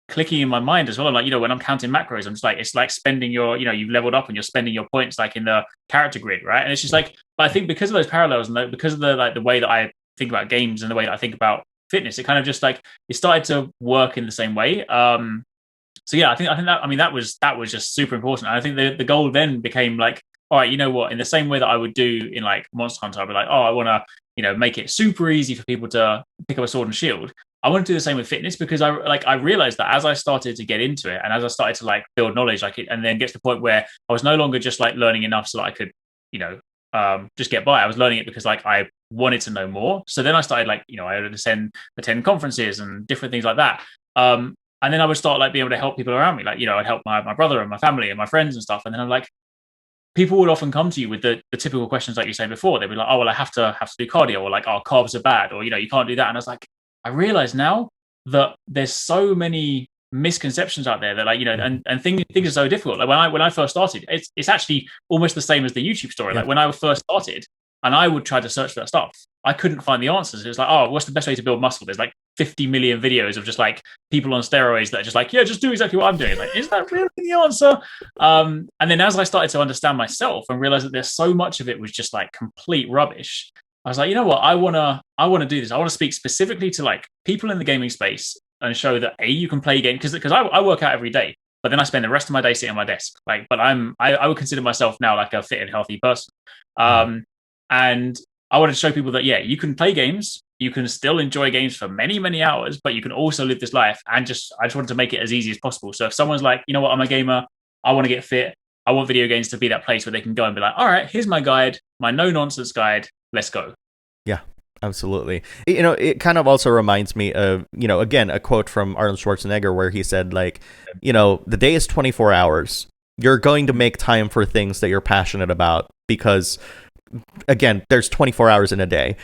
clicking in my mind as well. I'm like, you know, when I'm counting macros, I'm just like, it's like spending your, you know, you've leveled up and you're spending your points like in the character grid, right? And it's just like, but I think because of those parallels and because of the way that I think about games and the way that I think about fitness, it kind of just like, it started to work in the same way. So yeah, I think that, I mean, that was just super important. And I think the goal then became like, all right, you know what, in the same way that I would do in like Monster Hunter, I'd be like, oh, I want to, you know, make it super easy for people to pick up a sword and shield. I want to do the same with fitness, because I realized that as I started to get into it and as I started to like build knowledge, like it, and then get to the point where I was no longer just like learning enough so that I could, you know, just get by. I was learning it because like I wanted to know more. So then I started like, I would attend conferences and different things like that. And then I would start like being able to help people around me. Like, I'd help my brother and my family and my friends and stuff. And then I'm like, people would often come to you with the typical questions like you said before. They'd be like, oh, well, I have to do cardio, or like, oh, carbs are bad, or, you can't do that. And I was like, I realize now that there's so many misconceptions out there that like, and things are so difficult. Like when I first started, it's actually almost the same as the YouTube story. Like when I first started and I would try to search for that stuff, I couldn't find the answers. It was like, oh, what's the best way to build muscle? There's like 50 million videos of just like people on steroids that are just like, yeah, just do exactly what I'm doing. Like, is that really the answer? And then as I started to understand myself and realize that there's so much of it was just like complete rubbish, I was like, you know what? I wanna do this. I want to speak specifically to like people in the gaming space and show that you can play games because I work out every day, but then I spend the rest of my day sitting at my desk. Like, but I would consider myself now like a fit and healthy person. And I wanted to show people that, you can play games, you can still enjoy games for many, many hours, but you can also live this life. And I just wanted to make it as easy as possible. So if someone's like, you know what, I'm a gamer, I want to get fit, I want video games to be that place where they can go and be like, all right, here's my guide, my no nonsense guide, let's go. Yeah, absolutely. It kind of also reminds me of, again, a quote from Arnold Schwarzenegger where he said like, the day is 24 hours. You're going to make time for things that you're passionate about because again, there's 24 hours in a day.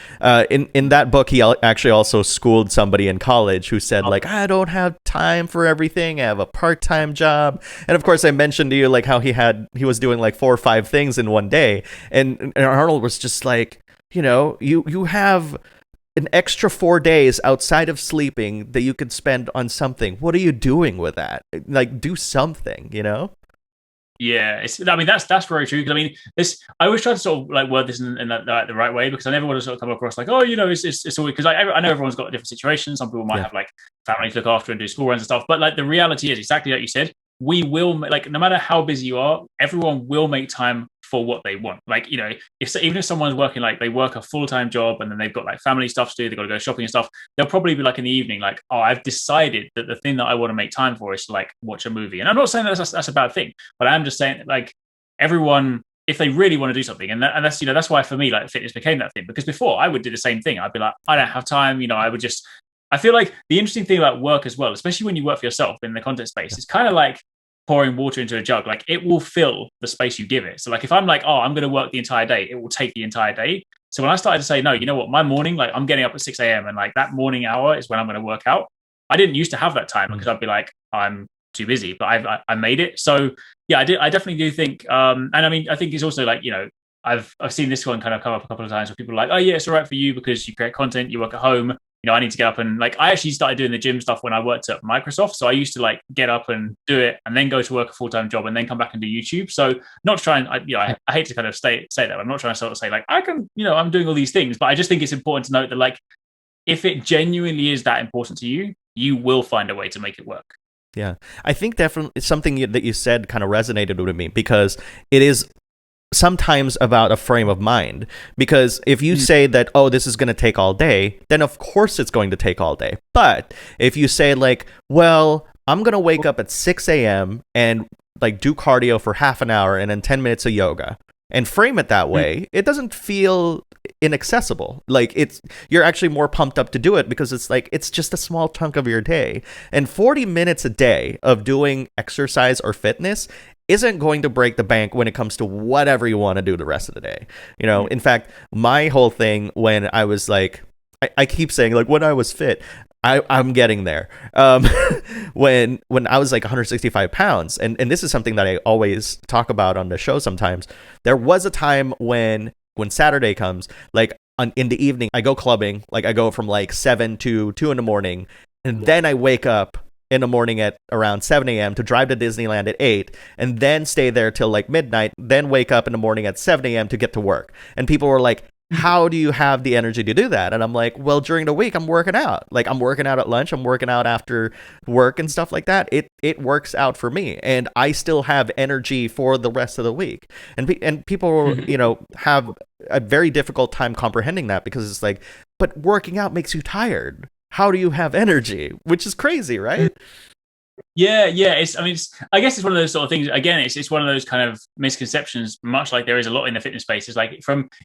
In that book, he actually also schooled somebody in college who said, like, I don't have time for everything. I have a part-time job. And of course, I mentioned to you, like, how he was doing like 4 or 5 things in one day. And Arnold was just like, you have an extra 4 days outside of sleeping that you could spend on something. What are you doing with that? Like, do something, Yeah, that's very true. Because I always try to sort of like word this in the right way because I never want to sort of come across like, oh, it's always because I know everyone's got different situations. Some people might have like family to look after and do school runs and stuff. But like the reality is exactly like you said. We will like no matter how busy you are, everyone will make time for what they want. Like even if someone's working like they work a full-time job and then they've got like family stuff to do, they've got to go shopping and stuff. They'll probably be like in the evening, like, oh, I've decided that the thing that I want to make time for is to like watch a movie. And I'm not saying that's a bad thing, but I'm just saying like everyone, if they really want to do something, and that's that's why for me like fitness became that thing because before I would do the same thing. I'd be like, I don't have time. I feel like the interesting thing about work as well, especially when you work for yourself in the content space, it's kind of like pouring water into a jug. Like it will fill the space you give it. So like if I'm like, oh, I'm going to work the entire day, it will take the entire day. So when I started to say, no, you know what, my morning, like I'm getting up at 6 a.m. and like that morning hour is when I'm going to work out. I didn't used to have that time because I'd be like, I'm too busy, but I made it. So yeah, I definitely do think, and I think it's also like, I've seen this one kind of come up a couple of times where people are like, oh yeah, it's all right for you because you create content, you work at home. I need to get up and like, I actually started doing the gym stuff when I worked at Microsoft. So I used to like get up and do it and then go to work a full-time job and then come back and do YouTube. So not trying, I hate to kind of say that. I'm not trying to sort of say like, I can, I'm doing all these things, but I just think it's important to note that like, if it genuinely is that important to you, you will find a way to make it work. Yeah. I think definitely something that you said kind of resonated with me because it is sometimes about a frame of mind, because if you say that, oh, this is going to take all day, then of course it's going to take all day. But if you say like, well, I'm going to wake up at 6 a.m. and like do cardio for half an hour and then 10 minutes of yoga and frame it that way, it doesn't feel inaccessible. Like you're actually more pumped up to do it because it's like, it's just a small chunk of your day. And 40 minutes a day of doing exercise or fitness isn't going to break the bank when it comes to whatever you want to do the rest of the day. In fact, my whole thing when I was like, I keep saying like when I was fit, I'm getting there. When I was like 165 pounds, and this is something that I always talk about on the show sometimes, there was a time when Saturday comes, like in the evening, I go clubbing, like I go from like 7 to 2 in the morning, and then I wake up in the morning at around 7 a.m. to drive to Disneyland at 8 and then stay there till like midnight, then wake up in the morning at 7 a.m. to get to work. And people were like, how do you have the energy to do that? And I'm like, well, during the week, I'm working out. Like I'm working out at lunch, I'm working out after work and stuff like that. It works out for me. And I still have energy for the rest of the week. And people, have a very difficult time comprehending that because it's like, but working out makes you tired. How do you have energy? Which is crazy, right? Yeah. I guess it's one of those sort of things. Again, it's one of those kind of misconceptions, much like there is a lot in the fitness space. It's like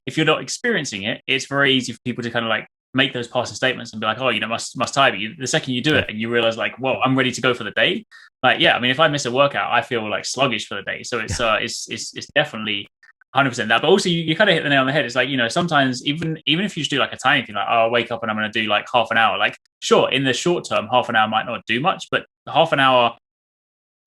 if you're not experiencing it, it's very easy for people to kind of like make those passing statements and be like, oh, must tire me. The second you do it and you realize like, whoa, I'm ready to go for the day. Like, yeah, I mean, if I miss a workout, I feel like sluggish for the day. So it's definitely 100% that. But also you kind of hit the nail on the head. It's like, sometimes even if you just do like a tiny thing, like, oh, I'll wake up and I'm going to do like half an hour. Like, sure, in the short term, half an hour might not do much, but half an hour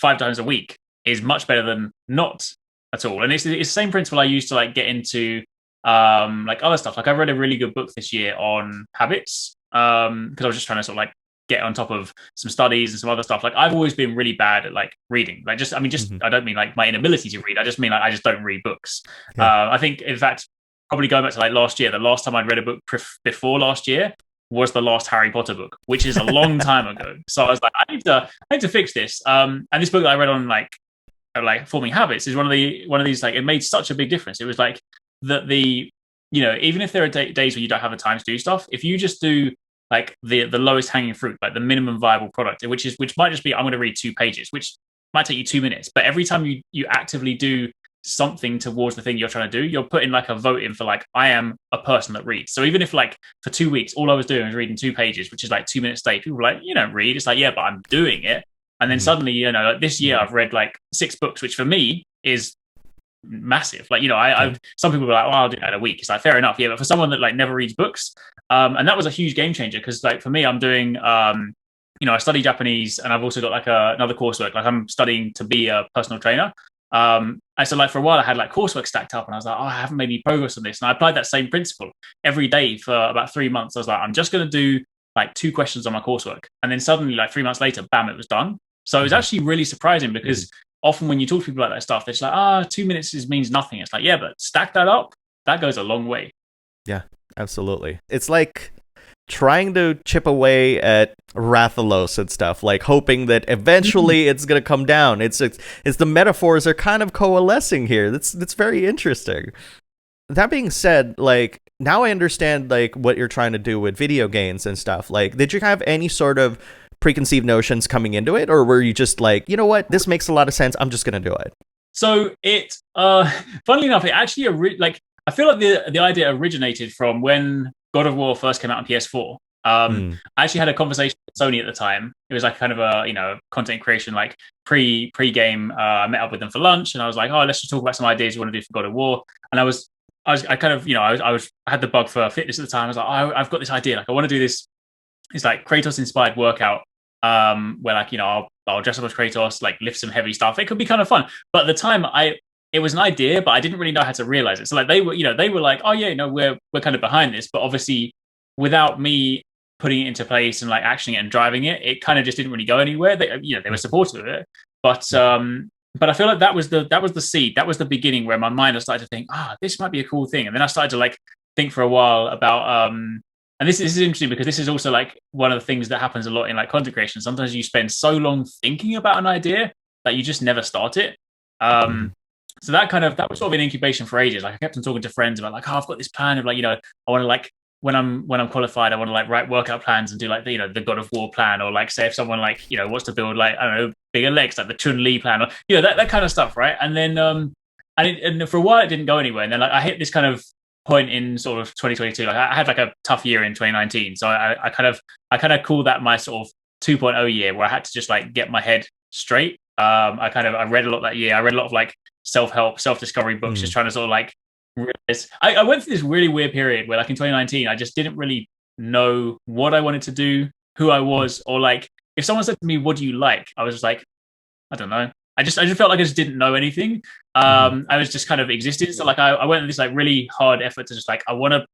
5 times a week is much better than not at all. And it's the same principle I used to like get into like other stuff. Like I read a really good book this year on habits because I was just trying to sort of like get on top of some studies and some other stuff. Like I've always been really bad at like reading. Like I don't mean like my inability to read. I just mean like I just don't read books. Yeah. I think in fact probably going back to like last year, the last time I'd read a book before last year was the last Harry Potter book, which is a long time ago. So I was like, I need to fix this. And this book that I read on like forming habits is one of these like, it made such a big difference. It was like that even if there are days where you don't have the time to do stuff, if you just do like the lowest hanging fruit, like the minimum viable product, which might just be, I'm going to read 2 pages, which might take you 2 minutes. But every time you actively do something towards the thing you're trying to do, you're putting like a vote in for like, I am a person that reads. So even if like for 2 weeks, all I was doing was reading 2 pages, which is like 2 minutes a day, people were like, you don't read. It's like, yeah, but I'm doing it. And then suddenly, like this year I've read like 6 books, which for me is massive. Like, I some people were like, well, I'll do that in a week. It's like, fair enough. Yeah. But for someone that like never reads books, and that was a huge game changer. Cause like for me, I'm doing, I study Japanese and I've also got like another coursework. Like I'm studying to be a personal trainer. And so like for a while I had like coursework stacked up and I was like, oh, I haven't made any progress on this. And I applied that same principle every day for about 3 months. I was like, I'm just going to do like 2 questions on my coursework. And then suddenly like 3 months later, bam, it was done. So it was actually really surprising because often when you talk to people about that stuff, they're just like, 2 minutes means nothing. It's like, yeah, but stack that up. That goes a long way. Yeah, absolutely. It's like trying to chip away at Rathalos and stuff, like hoping that eventually it's going to come down. It's the metaphors are kind of coalescing here. That's very interesting. That being said, like now I understand like what you're trying to do with video games and stuff. Like, did you have any sort of preconceived notions coming into it, or were you just like, you know what, this makes a lot of sense, I'm just going to do it? So it, funnily enough, it actually I feel like the idea originated from when God of War first came out on PS4. I actually had a conversation with Sony at the time. It was like kind of a content creation like pre-game. I met up with them for lunch and I was like, oh, let's just talk about some ideas you want to do for God of War. And I had the bug for fitness at the time. I was like, oh, I've got this idea. Like I want to do this. It's like Kratos inspired workout. Where like, I'll dress up as Kratos, like lift some heavy stuff. It could be kind of fun. But at the time it was an idea, but I didn't really know how to realize it. So like they were like, oh yeah, we're kind of behind this. But obviously without me putting it into place and like actioning it and driving it, it kind of just didn't really go anywhere. They were supportive of it. But I feel like that was the seed. That was the beginning where my mind started to think, this might be a cool thing. And then I started to like think for a while about and this is interesting because this is also like one of the things that happens a lot in like content creation. Sometimes you spend so long thinking about an idea that you just never start it. So that was sort of an incubation for ages. Like I kept on talking to friends about like, I've got this plan of like, I want to like when I'm qualified, I want to like write workout plans and do like the God of War plan, or like say if someone like wants to build like I don't know bigger legs, like the Chun-Li plan, or that kind of stuff, right? And then and for a while it didn't go anywhere, and then like I hit this kind of point in sort of 2022. Like I had like a tough year in 2019, so I kind of call that my sort of 2.0 year where I had to just like get my head straight. I read a lot that year. I read a lot of like self-help, self-discovery books, just trying to sort of like realize. I went through this really weird period where like in 2019 I just didn't really know what I wanted to do, who I was, or like if someone said to me, what do you like? I was just like, I don't know. I just felt like I just didn't know anything. I was just kind of existing. So like I went in this like really hard effort to just like, I want to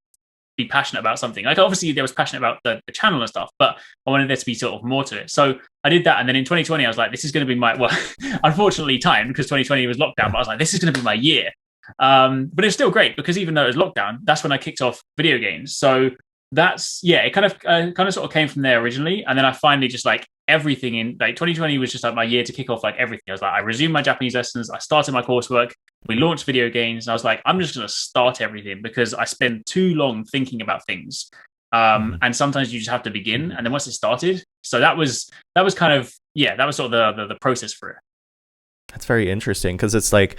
be passionate about something. Like obviously there was passionate about the channel and stuff, but I wanted there to be sort of more to it. So I did that. And then in 2020, I was like, this is going to be unfortunately timed because 2020 was lockdown, but I was like, this is going to be my year. But it's still great because even though it was lockdown, that's when I kicked off video games. So it kind of sort of came from there originally. And then I finally just like everything in like 2020 was just like my year to kick off like everything. I was like, I resumed my Japanese lessons. I started my coursework. We launched video games. And I was like, I'm just going to start everything because I spend too long thinking about things. And sometimes you just have to begin. And then once it started, so that was kind of yeah, that was sort of the process for it. That's very interesting because it's like,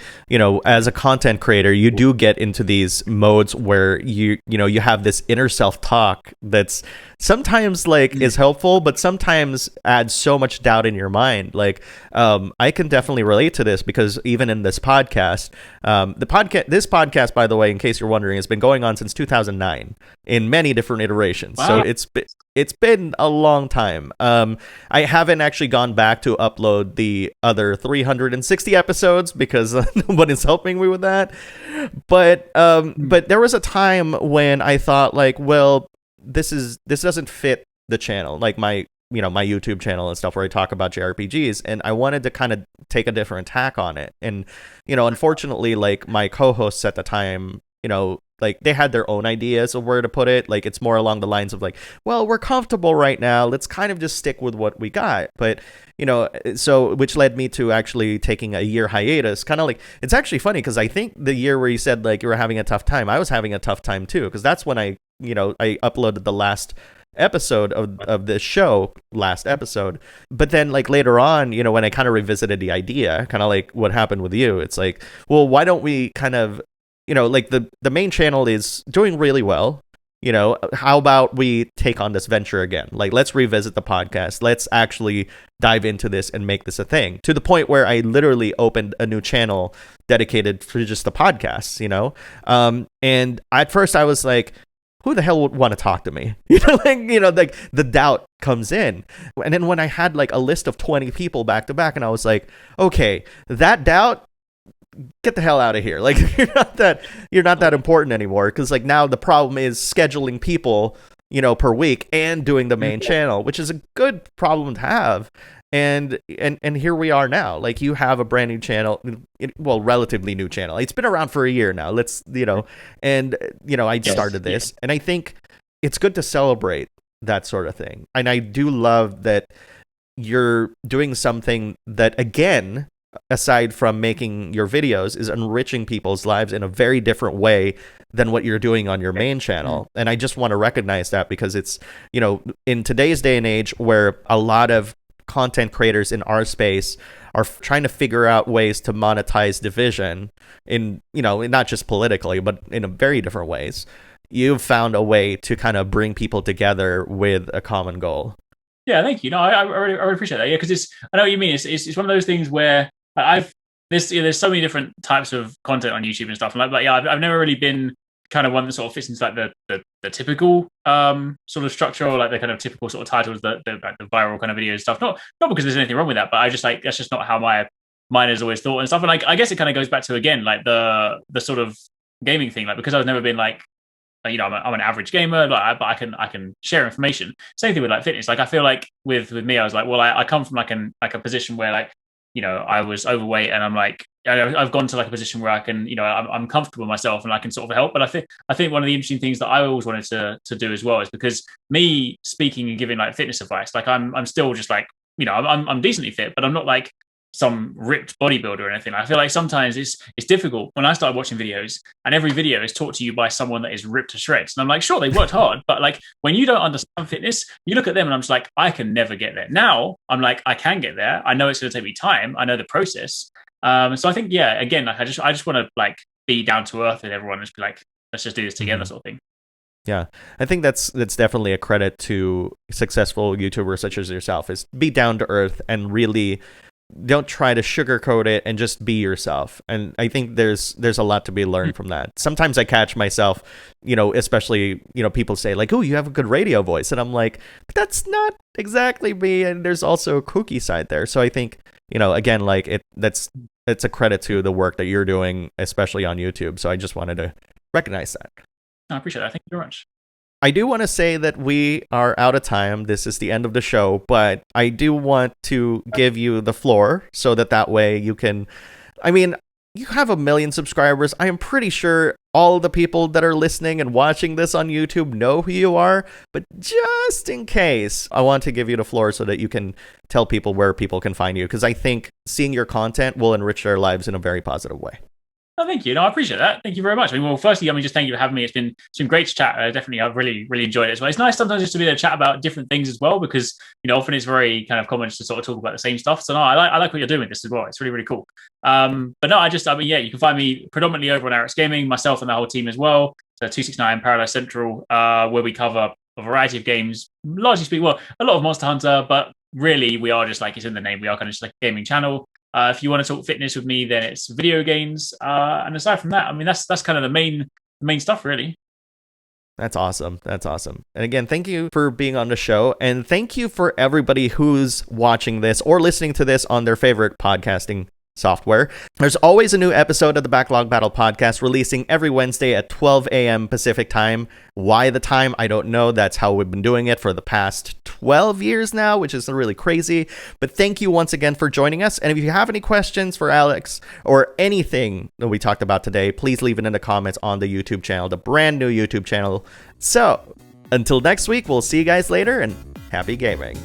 as a content creator, you do get into these modes where you have this inner self-talk that's sometimes like is helpful, but sometimes adds so much doubt in your mind. Like, I can definitely relate to this because even in this podcast, this podcast, by the way, in case you're wondering, has been going on since 2009 in many different iterations. Wow. So it's been a long time. I haven't actually gone back to upload the other 360 episodes because nobody's helping me with that. But there was a time when I thought like, well, this doesn't fit the channel, like my my YouTube channel and stuff where I talk about JRPGs, and I wanted to kind of take a different tack on it. And unfortunately, like my co-hosts at the time, like they had their own ideas of where to put it. Like it's more along the lines of like, well, we're comfortable right now, let's kind of just stick with what we got. But so which led me to actually taking a year hiatus. Kind of like, it's actually funny because I think the year where you said like you were having a tough time, I was having a tough time too, because that's when I uploaded the last episode of this show, last episode. But then like later on, when I kind of revisited the idea, kind of like what happened with you, it's like, well, why don't we kind of like the main channel is doing really well, how about we take on this venture again? Like, let's revisit the podcast, let's actually dive into this and make this a thing, to the point where I literally opened a new channel dedicated for just the podcasts, and at first I was like, who the hell would want to talk to me? Like the doubt comes in. And then when I had like a list of 20 people back to back, and I was like, okay, that doubt, get the hell out of here. Like you're not that important anymore. Because like now the problem is scheduling people, per week and doing the main channel, which is a good problem to have. And here we are now. Like you have a brand new channel, well, relatively new channel. It's been around for a year now. Let's, and I started this, and I think it's good to celebrate that sort of thing. And I do love that you're doing something that, again, aside from making your videos, is enriching people's lives in a very different way than what you're doing on your main channel. And I just want to recognize that, because it's, in today's day and age where a lot of content creators in our space are trying to figure out ways to monetize division in, not just politically, but in very different ways, you've found a way to kind of bring people together with a common goal. Yeah, thank you. I really appreciate that. Yeah, because I know what you mean. It's one of those things where there's so many different types of content on YouTube and stuff. And I've never really been kind of one that sort of fits into like the typical sort of structure, or like the kind of typical sort of titles, the viral kind of video stuff. Not because there's anything wrong with that, but I just like, that's just not how my mind has always thought and stuff. And like, I guess it kind of goes back to, again, like the sort of gaming thing, like because I've never been like, I'm an average gamer, but I can share information. Same thing with like fitness. Like I feel like with me, I was like, well, I come from like a position where like, I was overweight, and I'm like, I've gone to like a position where I can, I'm comfortable with myself and I can sort of help. But I think one of the interesting things that I always wanted to do as well is, because me speaking and giving like fitness advice, like I'm still just like, I'm decently fit, but I'm not like some ripped bodybuilder or anything. I feel like sometimes it's difficult when I started watching videos, and every video is taught to you by someone that is ripped to shreds. And I'm like, sure, they worked hard, but like when you don't understand fitness, you look at them and I'm just like, I can never get there. Now I'm like, I can get there. I know it's going to take me time. I know the process. So I think, yeah, again, like I just want to like be down to earth with everyone and just be like, let's just do this together, sort of thing. Yeah, I think that's definitely a credit to successful YouTubers such as yourself, is be down to earth and really don't try to sugarcoat it and just be yourself. And I think there's a lot to be learned from that. Sometimes I catch myself, especially, people say like, oh, you have a good radio voice. And I'm like, but that's not exactly me. And there's also a kooky side there. So I think, again, like it's a credit to the work that you're doing, especially on YouTube. So I just wanted to recognize that. I appreciate that. Thank you very much. I do want to say that we are out of time. This is the end of the show, but I do want to give you the floor so that way you can, you have 1 million subscribers. I am pretty sure all the people that are listening and watching this on YouTube know who you are, but just in case, I want to give you the floor so that you can tell people where people can find you, because I think seeing your content will enrich their lives in a very positive way. Oh, thank you. No, I appreciate that. Thank you very much. I mean, well, firstly, just thank you for having me. It's been great to chat. Definitely, I've really enjoyed it as well. It's nice sometimes just to be able to chat about different things as well, because often it's very kind of common to sort of talk about the same stuff. So no, I like what you're doing with this as well. It's really cool. But no, yeah, you can find me predominantly over on Arekkz Gaming, myself and the whole team as well. So 269 Paradise Central, where we cover a variety of games, largely speaking, well, a lot of Monster Hunter, but really we are just like it's in the name. We are kind of just like a gaming channel. If you want to talk fitness with me, then it's video games. And aside from that, I mean, that's kind of the main stuff, really. That's awesome. That's awesome. And again, thank you for being on the show. And thank you for everybody who's watching this or listening to this on their favorite podcasting software. There's always a new episode of the Backlog Battle podcast releasing every Wednesday at 12 a.m. Pacific time. Why the time? I don't know. That's how we've been doing it for the past 12 years now, which is really crazy. But thank you once again for joining us. And if you have any questions for Alex or anything that we talked about today, please leave it in the comments on the YouTube channel, the brand new YouTube channel. So until next week, we'll see you guys later and happy gaming.